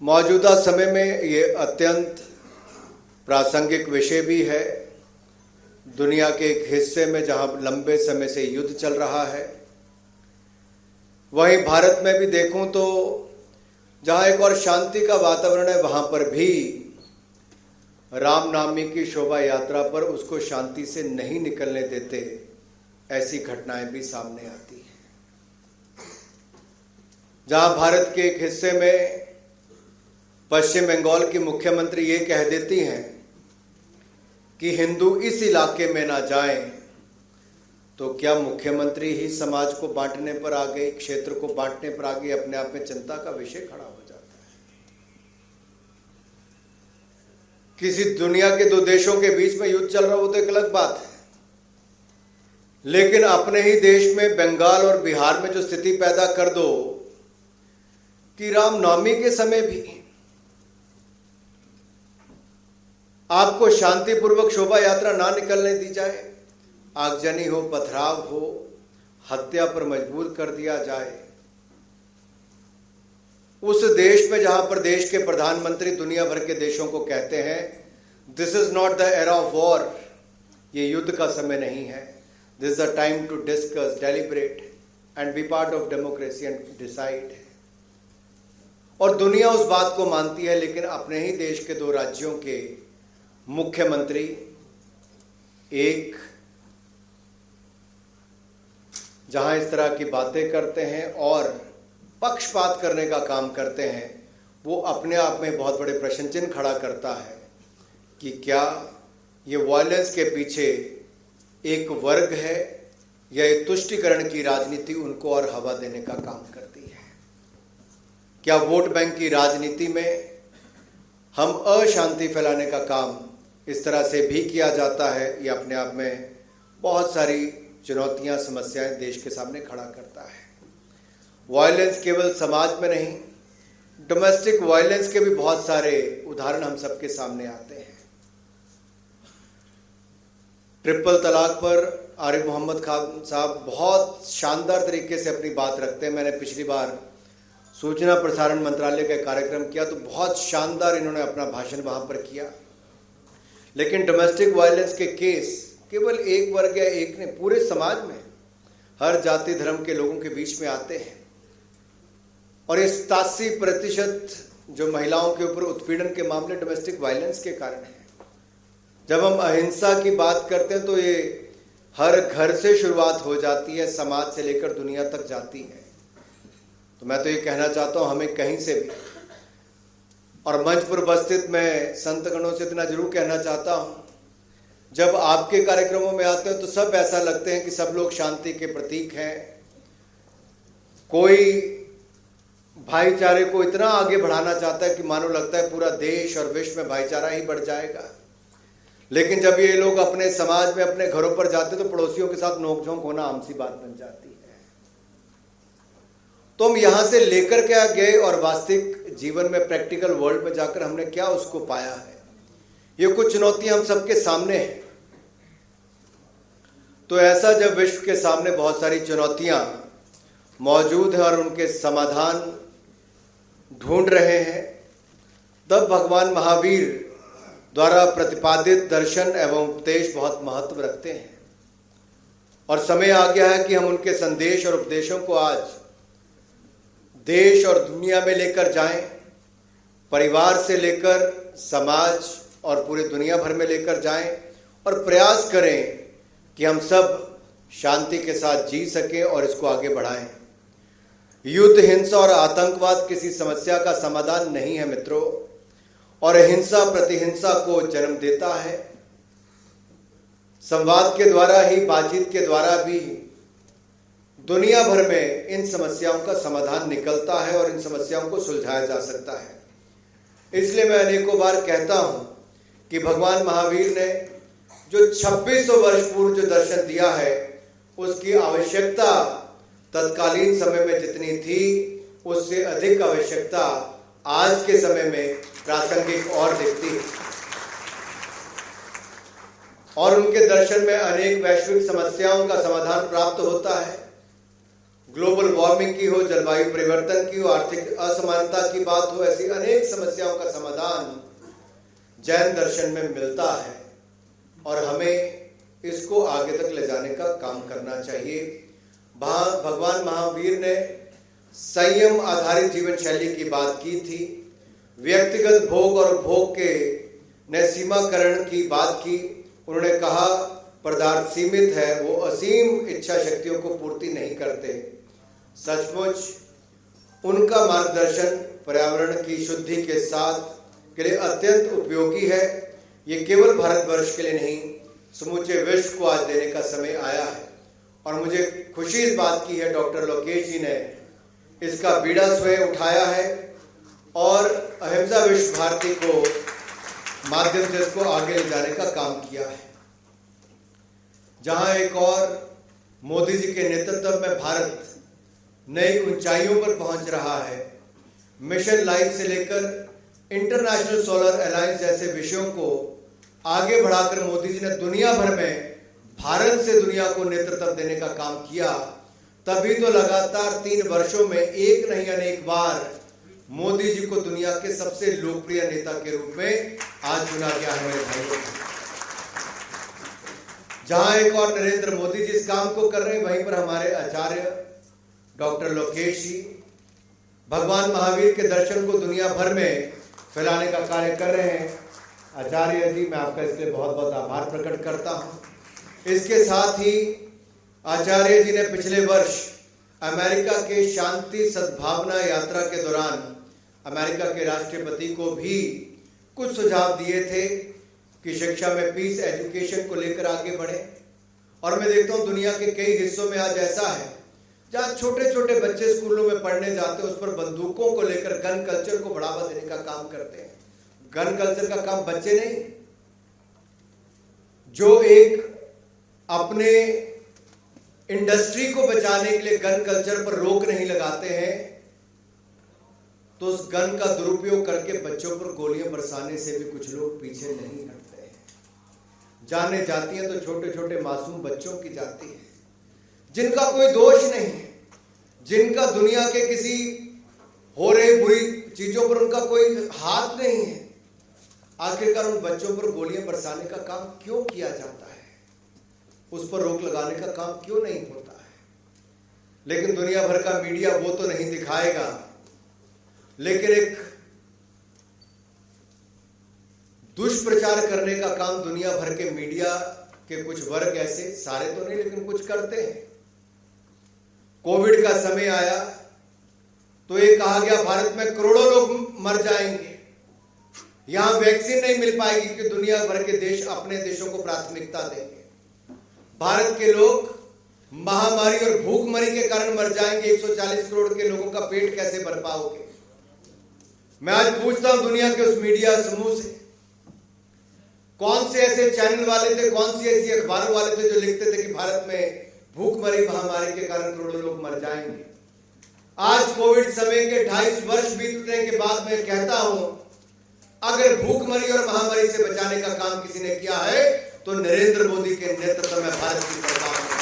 मौजूदा समय में ये अत्यंत प्रासंगिक विषय भी है। दुनिया के एक हिस्से में जहां लंबे समय से युद्ध चल रहा है, वहीं भारत में भी देखूं तो जहां एक और शांति का वातावरण है, वहां पर भी रामनवमी की शोभा यात्रा पर उसको शांति से नहीं निकलने देते, ऐसी घटनाएं भी सामने आती हैं। जहां भारत के एक हिस्से में पश्चिम बंगाल की मुख्यमंत्री ये कह देती हैं कि हिंदू इस इलाके में ना जाएं, तो क्या मुख्यमंत्री ही समाज को बांटने पर आ गई, क्षेत्र को बांटने पर आ गई? अपने आप में चिंता का विषय खड़ा हो जाता है। किसी दुनिया के दो देशों के बीच में युद्ध चल रहा हो तो एक अलग बात है, लेकिन अपने ही देश में बंगाल और बिहार में जो स्थिति पैदा कर दो कि रामनवमी के समय भी आपको शांतिपूर्वक शोभा यात्रा ना निकलने दी जाए, आगजनी हो, पथराव हो, हत्या पर मजबूर कर दिया जाए, उस देश में जहां पर देश के प्रधानमंत्री दुनिया भर के देशों को कहते हैं this is not the era of war, ये युद्ध का समय नहीं है, this is the time to discuss, deliberate and be part of democracy and decide. और दुनिया उस बात को मानती है, लेकिन अपने ही देश के दो राज्यों के मुख्यमंत्री एक जहां इस तरह की बातें करते हैं और पक्षपात करने का काम करते हैं, वो अपने आप में बहुत बड़े प्रश्न चिन्ह खड़ा करता है कि क्या ये वायलेंस के पीछे एक वर्ग है या ये तुष्टीकरण की राजनीति उनको और हवा देने का काम करती है? क्या वोट बैंक की राजनीति में हम अशांति फैलाने का काम इस तरह से भी किया जाता है? ये अपने आप में बहुत सारी चुनौतियां, समस्याएं देश के सामने खड़ा करता है। वायलेंस केवल समाज में नहीं, डोमेस्टिक वायलेंस के भी बहुत सारे उदाहरण हम सबके सामने आते हैं। ट्रिपल तलाक पर आरिफ मोहम्मद खान साहब बहुत शानदार तरीके से अपनी बात रखते हैं। मैंने पिछली बार सूचना प्रसारण मंत्रालय का कार्यक्रम किया तो बहुत शानदार इन्होंने अपना भाषण वहां पर किया। लेकिन डोमेस्टिक वायलेंस के केस केवल एक वर्ग या एक ने, पूरे समाज में हर जाति धर्म के लोगों के बीच में आते हैं। और ये 87% जो महिलाओं के ऊपर उत्पीड़न के मामले डोमेस्टिक वायलेंस के कारण है। जब हम अहिंसा की बात करते हैं तो ये हर घर से शुरुआत हो जाती है, समाज से लेकर दुनिया तक जाती है। तो मैं तो ये कहना चाहता हूँ, हमें कहीं से भी, और मंच पर उपस्थित मैं संतगणों से इतना जरूर कहना चाहता हूँ, जब आपके कार्यक्रमों में आते हैं तो सब ऐसा लगते हैं कि सब लोग शांति के प्रतीक हैं, कोई भाईचारे को इतना आगे बढ़ाना चाहता है कि मानो लगता है पूरा देश और विश्व में भाईचारा ही बढ़ जाएगा। लेकिन जब ये लोग अपने समाज में, अपने घरों पर जाते तो पड़ोसियों के साथ नोकझोंक होना आम सी बात बन जाती है। तो हम यहां से लेकर क्या गए और वास्तविक जीवन में, प्रैक्टिकल वर्ल्ड में जाकर हमने क्या उसको पाया है, ये कुछ चुनौतियां हम सबके सामने हैं। तो ऐसा जब विश्व के सामने बहुत सारी चुनौतियां मौजूद हैं और उनके समाधान ढूंढ रहे हैं, तब भगवान महावीर द्वारा प्रतिपादित दर्शन एवं उपदेश बहुत महत्व रखते हैं। और समय आ गया है कि हम उनके संदेश और उपदेशों को आज देश और दुनिया में लेकर जाएं, परिवार से लेकर समाज और पूरी दुनिया भर में लेकर जाएं, और प्रयास करें कि हम सब शांति के साथ जी सकें और इसको आगे बढ़ाएं। युद्ध, हिंसा और आतंकवाद किसी समस्या का समाधान नहीं है मित्रों, और हिंसा प्रतिहिंसा को जन्म देता है। संवाद के द्वारा ही, बातचीत के द्वारा भी दुनिया भर में इन समस्याओं का समाधान निकलता है और इन समस्याओं को सुलझाया जा सकता है। इसलिए मैं अनेकों बार कहता हूं कि भगवान महावीर ने जो 2600 वर्ष पूर्व जो दर्शन दिया है, उसकी आवश्यकता तत्कालीन समय में जितनी थी, उससे अधिक आवश्यकता आज के समय में प्रासंगिक और दिखती है। और उनके दर्शन में अनेक वैश्विक समस्याओं का समाधान प्राप्त होता है। ग्लोबल वार्मिंग की हो, जलवायु परिवर्तन की हो, आर्थिक असमानता की बात हो, ऐसी अनेक समस्याओं का समाधान जैन दर्शन में मिलता है और हमें इसको आगे तक ले जाने का काम करना चाहिए। भगवान महावीर ने संयम आधारित जीवन शैली की बात की थी, व्यक्तिगत भोग और उपभोग के ने सीमाकरण की बात की। उन्होंने कहा पदार्थ सीमित है, वो असीम इच्छा शक्तियों को पूर्ति नहीं करते। सचमुच उनका मार्गदर्शन पर्यावरण की शुद्धि के साथ के लिए अत्यंत उपयोगी है। ये केवल भारतवर्ष के लिए नहीं, समूचे विश्व को आज देने का समय आया है और मुझे खुशी इस बात की है डॉक्टर लोकेश जी ने इसका बीड़ा स्वयं उठाया है और अहिंसा विश्व भारती को माध्यम से इसको आगे ले जाने का काम किया है। जहां एक और मोदी जी के नेतृत्व में भारत नई ऊंचाइयों पर पहुंच रहा है, मिशन लाइफ से लेकर इंटरनेशनल सोलर अलायंस जैसे विषयों को आगे बढ़ाकर मोदी जी ने दुनिया भर में भारत से दुनिया को नेतृत्व देने का काम किया। तभी तो लगातार 3 वर्षों में एक नहीं अनेक बार मोदी जी को दुनिया के सबसे लोकप्रिय नेता के रूप में आज चुना गया है मेरे भाइयों। जहां एक और नरेंद्र मोदी जी इस काम को कर रहे हैं, वहीं पर हमारे आचार्य डॉक्टर लोकेश जी भगवान महावीर के दर्शन को दुनिया भर में फैलाने का कार्य कर रहे हैं। आचार्य जी, मैं आपका इसके लिए बहुत बहुत आभार प्रकट करता हूं। इसके साथ ही आचार्य जी ने पिछले वर्ष अमेरिका के शांति सद्भावना यात्रा के दौरान अमेरिका के राष्ट्रपति को भी कुछ सुझाव दिए थे कि शिक्षा में पीस एजुकेशन को लेकर आगे बढ़े। और मैं देखता हूं दुनिया के कई हिस्सों में आज ऐसा है जहां छोटे छोटे बच्चे स्कूलों में पढ़ने जाते हैं, उस पर बंदूकों को लेकर गन कल्चर को बढ़ावा देने का काम करते हैं। गन कल्चर का काम बच्चे नहीं, जो एक अपने इंडस्ट्री को बचाने के लिए गन कल्चर पर रोक नहीं लगाते हैं, तो उस गन का दुरुपयोग करके बच्चों पर गोलियां बरसाने से भी कुछ लोग पीछे नहीं हटते हैं। जाने जाती हैं तो छोटे छोटे मासूम बच्चों की जाती है, जिनका कोई दोष नहीं है, जिनका दुनिया के किसी हो रही बुरी चीजों पर उनका कोई हाथ नहीं है। आखिरकार उन बच्चों पर गोलियां बरसाने का काम क्यों किया जाता है? उस पर रोक लगाने का काम क्यों नहीं होता है? लेकिन दुनिया भर का मीडिया वो तो नहीं दिखाएगा, लेकिन एक दुष्प्रचार करने का काम दुनिया भर के मीडिया के कुछ वर्ग, ऐसे सारे तो नहीं लेकिन कुछ करते हैं। कोविड का समय आया तो ये कहा गया भारत में करोड़ों लोग मर जाएंगे, यहां वैक्सीन नहीं मिल पाएगी कि दुनिया भर के देश अपने देशों को प्राथमिकता देंगे। भारत के लोग महामारी और भूखमरी के कारण मर जाएंगे, 140 करोड़ के लोगों का पेट कैसे भर पाओगे? मैं आज पूछता हूं दुनिया के उस मीडिया समूह से, कौन से ऐसे चैनल वाले थे, कौन सी ऐसी अखबारों वाले थे जो लिखते थे कि भारत में भूखमरी महामारी के कारण करोड़ों लोग मर जाएंगे? आज कोविड समय के 2.5 वर्ष बीतने के बाद मैं कहता हूं, अगर भूखमरी और महामारी से बचाने का काम किसी ने किया है तो नरेंद्र मोदी के नेतृत्व में भारत की सरकार ने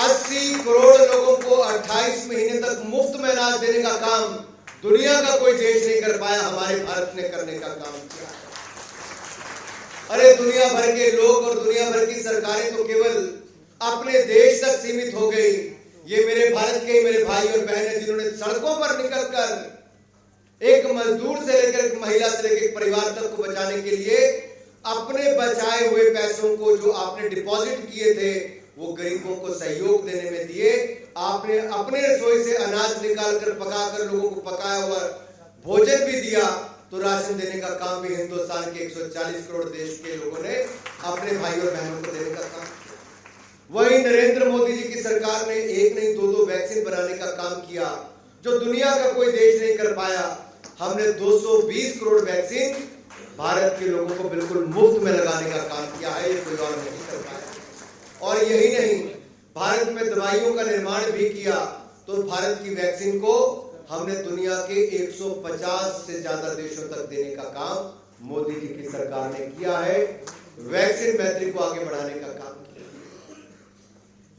80 करोड़ लोगों को 28 महीने तक मुफ्त में अनाज देने का काम दुनिया का कोई देश नहीं कर पाया, हमारे भारत ने करने का काम किया। अरे दुनिया भर के लोग और दुनिया भर की सरकारें तो केवल अपने देश तक सीमित हो गई। ये मेरे भारत के मेरे भाई और बहनें जिन्होंने सड़कों पर निकलकर एक मजदूर से लेकर एक महिला से लेकर एक परिवार तक को बचाने के लिए अपने बचाए हुए पैसों को जो आपने डिपॉजिट किए थे वो गरीबों को सहयोग देने में दिए। आपने अपने रसोई से अनाज निकालकर पकाकर लोगों को पकाया हुआ भोजन भी दिया, तो राशन देने का काम भी हिंदुस्तान के 140 करोड़ देश के लोगों ने अपने भाई और बहनों को देने का काम किया। वही नरेंद्र मोदी जी की सरकार ने एक नहीं 2-2 वैक्सीन बनाने का काम किया, जो दुनिया का कोई देश नहीं कर पाया। हमने 220 करोड़ वैक्सीन भारत के लोगों को बिल्कुल मुफ्त में लगाने का काम किया है, ये कोई और नहीं कर पाया। और यही नहीं, भारत में दवाइयों का निर्माण भी किया, तो भारत की वैक्सीन को हमने दुनिया के 150 से ज्यादा देशों तक देने का काम मोदी जी की सरकार ने किया है। वैक्सीन मैत्री को आगे बढ़ाने का काम किया।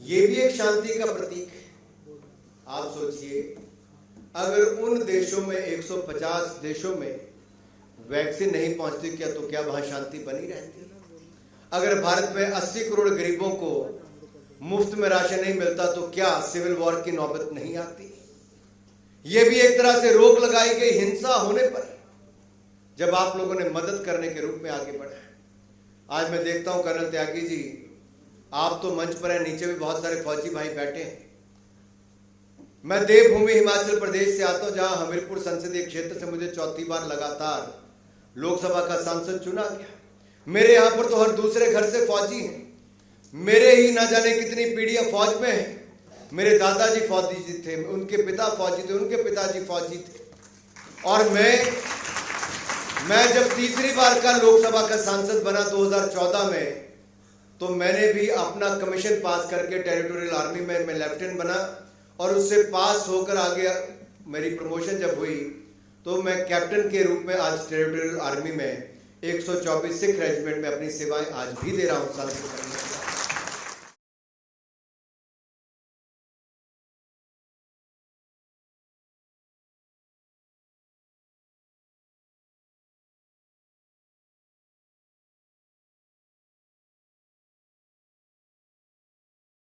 ये भी एक शांति का प्रतीक है। आप सोचिए, अगर उन देशों में 150 देशों में वैक्सीन नहीं पहुंचती क्या, तो क्या वहां शांति बनी रहती? अगर भारत में 80 करोड़ गरीबों को मुफ्त में राशन नहीं मिलता तो क्या सिविल वॉर की नौबत नहीं आती? यह भी एक तरह से रोक लगाई गई हिंसा होने पर, जब आप लोगों ने मदद करने के रूप में आगे बढ़े। आज मैं देखता हूं कर्नल त्यागी जी, आप तो मंच पर हैं, नीचे भी बहुत सारे फौजी भाई बैठे हैं। मैं देवभूमि हिमाचल प्रदेश से आता हूं, जहां हमीरपुर संसदीय क्षेत्र से मुझे चौथी बार लगातार लोकसभा का सांसद चुना गया। मेरे यहां पर तो हर दूसरे घर से फौजी हैं। मेरे ही ना जाने कितनी पीढ़ियां फौज में हैं। मेरे दादाजी फौजी जी थे, उनके पिता फौजी थे, उनके पिताजी फौजी थे। और मैं जब तीसरी बार का लोकसभा का सांसद बना 2014 में, तो मैंने भी अपना कमीशन पास करके टेरिटोरियल आर्मी में मैं लेफ्टिनेंट बना, और उससे पास होकर आगे मेरी प्रमोशन जब हुई तो मैं कैप्टन के रूप में आज टेरिटोरियल आर्मी में 124 सिख रेजिमेंट में अपनी सेवाएं आज भी दे रहा हूं सांसद।